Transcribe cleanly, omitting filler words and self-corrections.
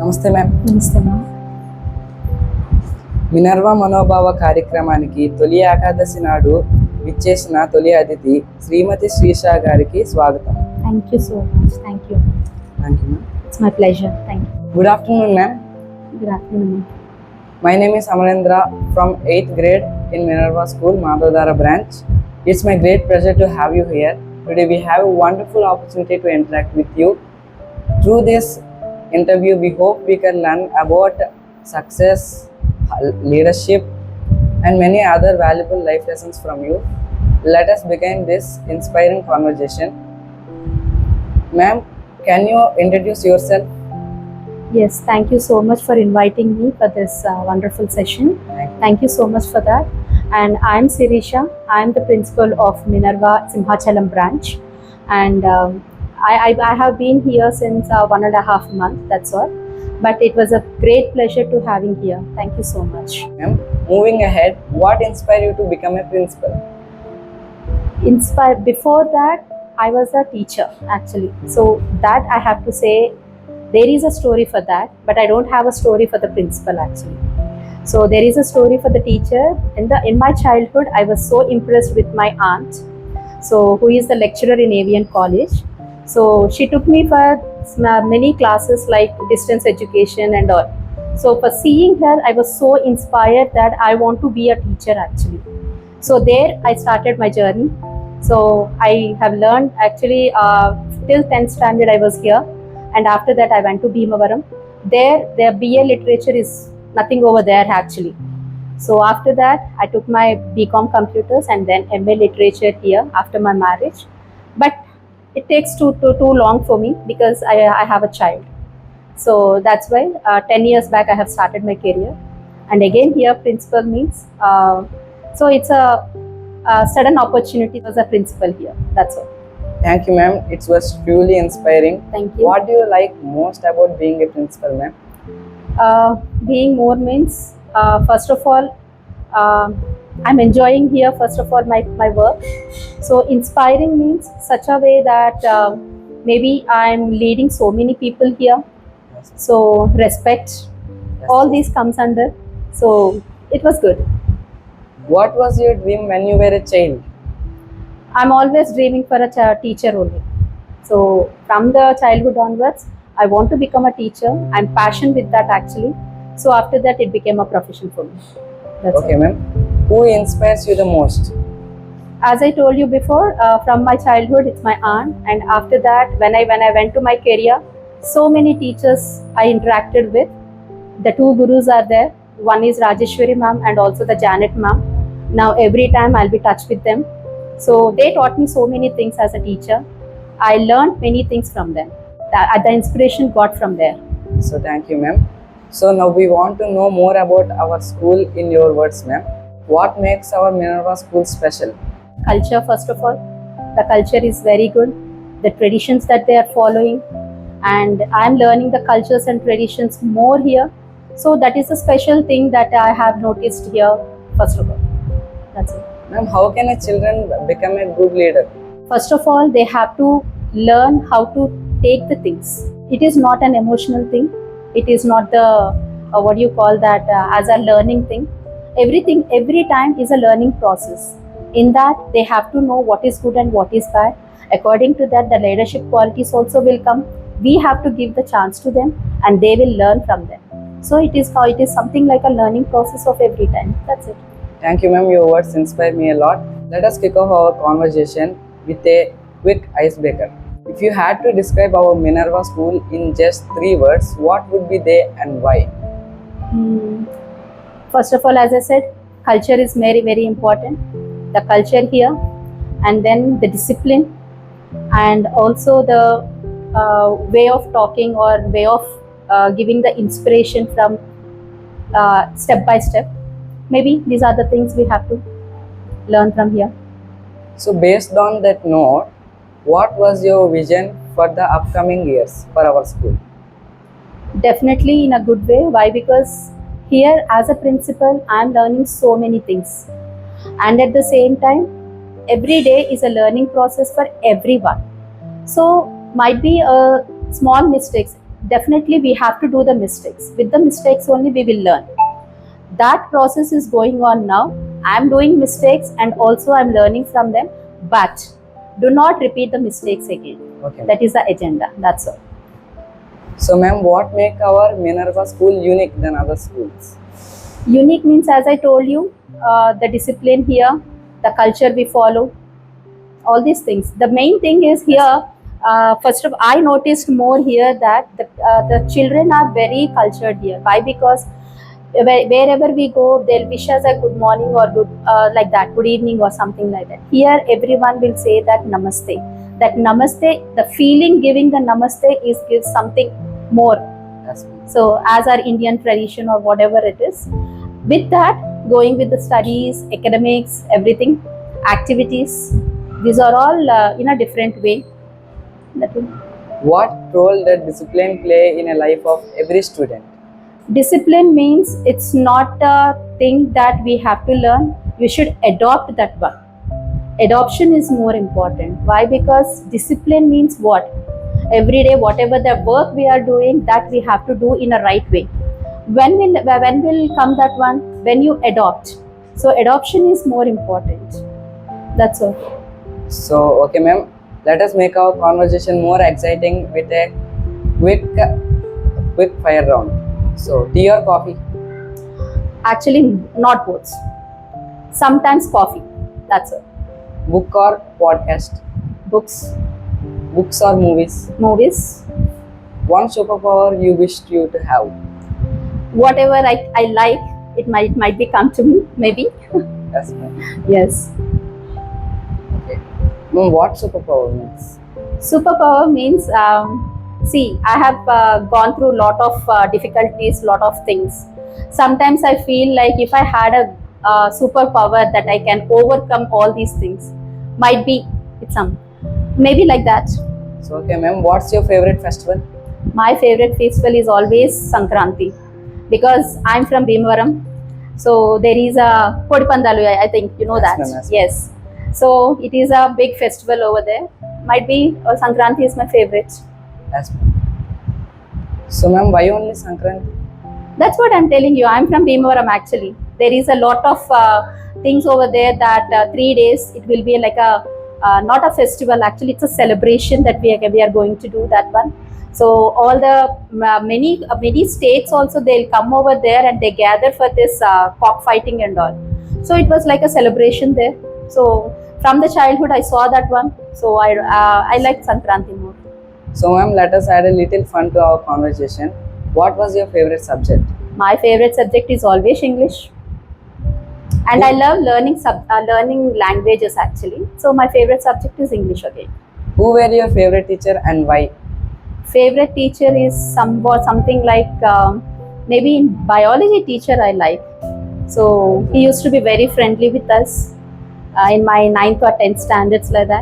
నమస్తే మ్యామ్. నమస్తే ma'am. Minerva మనోభావ కార్యక్రమానికి తొలి ఏకాదశి నాడు విచ్చేసిన తొలి అతిథి శ్రీమతి శ్రీషా గారికి స్వాగతం. Thank you so much. Thank you ma'am. It's my pleasure. Thank you. Good afternoon ma'am. Good afternoon. My name is Amarendra from 8th grade in Minerva School, Madhodara branch. It's my great pleasure to have you here. Today we have a wonderful opportunity to interact with you. Through this interview, we hope we can learn about success, leadership, and many other valuable life lessons from you. Let us begin this inspiring conversation. Ma'am, can you introduce yourself? Yes, thank you so much for inviting me for this wonderful session. Thank you so much for that. And I'm Sirisha. I'm the principal of Minerva Simhachalam branch. And I have been here since 1.5 months, that's all. But it was a great pleasure to having here. Thank you so much. Ma'am, moving ahead, what inspired you to become a principal? Before that, I was a teacher actually. So that I have to say, there is a story for that, but I don't have a story for the principal actually. So there is a story for the teacher. In my childhood, I was so impressed with my aunt, so who is the lecturer in Avian College. So she took me for many classes like distance education and all. So for seeing her, I was so inspired that I want to be a teacher actually. So there I started my journey. So I have learned actually till 10th standard I was here. And after that, I went to Bhimavaram. Their BA literature is nothing over there actually. So after that, I took my BCom computers and then MA literature here after my marriage. But it takes too long for me because I have a child. So that's why 10 years back I have started my career. And again here, principal means, so it's a sudden opportunity as a principal here. That's all. Thank you, ma'am. It was truly inspiring. Thank you. What do you like most about being a principal, ma'am? Being more means, first of all, I'm enjoying here, first of all, my work. So inspiring means such a way that maybe I'm leading so many people here. Yes. So respect, Yes. all these comes under. So it was good. What was your dream when you were a child? I'm always dreaming for a teacher only. So from the childhood onwards, I want to become a teacher. I'm passionate with that actually. So after that, it became a profession for me. That's Okay, all. ma'am. Who inspires you the most? As I told you before, from my childhood, it's my aunt. And after that, when I went to my career, so many teachers I interacted with. The two gurus are there. One is Rajeshwari ma'am and also the Janet ma'am. Now every time I'll be in touch with them. So they taught me so many things as a teacher. I learned many things from them. The inspiration got from there. So thank you, ma'am. So now we want to know more about our school in your words, ma'am. What makes our Minerva school special? Culture, first of all. The culture is very good. The traditions that they are following. And I'm learning the cultures and traditions more here. So that is a special thing that I have noticed here, first of all. That's it. Ma'am, how can a children become a good leader? First of all, they have to learn how to take the things. It is not an emotional thing. It is not the, what do you call that, as a learning thing. Everything, every time is a learning process. In that, they have to know what is good and what is bad. According to that, the leadership qualities also will come. We have to give the chance to them and they will learn from them. So it is something like a learning process of every time. That's it. Thank you, ma'am. Your words inspire me a lot. Let us kick off our conversation with a quick icebreaker. If you had to describe our Minerva school in just 3 words, what would be they and why? First of all, as I said, culture is very, very important. The culture here, and then the discipline, and also the way of talking or way of giving the inspiration from step by step. Maybe these are the things we have to learn from here. So based on that note, what was your vision for the upcoming years for our school? Definitely in a good way. Why? Because here as a principal, I am learning so many things. And at the same time, every day is a learning process for everyone. So might be a small mistakes. definitely we have to do the mistakes. With the mistakes only we will learn. That process is going on now. I'm doing mistakes and also I'm learning from them, but do not repeat the mistakes again. Okay. That is the agenda. That's all. So, ma'am, what make our Minerva school unique than other schools? Unique means, as I told you, the discipline here, the culture we follow, all these things. The main thing is here. First of all, I noticed more here that the children are very cultured here. Why? Because wherever we go, they'll wish us a good morning or good like that, good evening or something like that. Here, everyone will say that namaste. That namaste, the feeling giving the namaste is gives something more. Yes, ma'am. So, as our Indian tradition or whatever it is, with that, going with the studies, academics, everything, activities, these are all in a different way. That will. What role does discipline play in a life of every student? Discipline means it's not a thing that we have to learn. You should adopt that one. Adoption is more important. Why? Because discipline means what? Every day, whatever the work we are doing, that we have to do in a right way. When will come that one? When you adopt. So adoption is more important. That's all. So, okay, ma'am, let us make our conversation more exciting with a quick fire round. So, tea or coffee? Actually, not both. Sometimes coffee. That's all. Book or podcast? Books, Books or movies? movies, One superpower you wished you to have? whatever I like, it might be come to me. Maybe. Yes, ma'am. Yes. Okay. Ma'am, what superpower means? Superpower means, see, I have gone through a lot of difficulties, lot of things. Sometimes I feel like if I had a superpower that I can overcome all these things, might be it's some, maybe like that. So, okay, ma'am, what's your favorite festival? My favorite festival is always Sankranti because I'm from Bhimavaram. So there is a Kodipandalu, I think you know Yes, that. ma'am, yes, ma'am. Yes. So it is a big festival over there. Might be Sankranti is my favorite. Yes, ma'am. So, ma'am, why only Sankranti? That's what I'm telling you. I'm from Bhimavaram actually. There is a lot of things over there that 3 days it will be like a not a festival, actually it's a celebration that we are going to do that one. So all the many states also they'll come over there and they gather for this cockfighting and all. So it was like a celebration there. So from the childhood I saw that one. So I like Sankranti more. So, ma'am, let us add a little fun to our conversation. What was your favorite subject? My favorite subject is always English. And I love learning languages actually. So my favorite subject is English again. Who were your favorite teacher and why? Favorite teacher is something like maybe biology teacher I like. So he used to be very friendly with us in my 9th or 10th standards like that.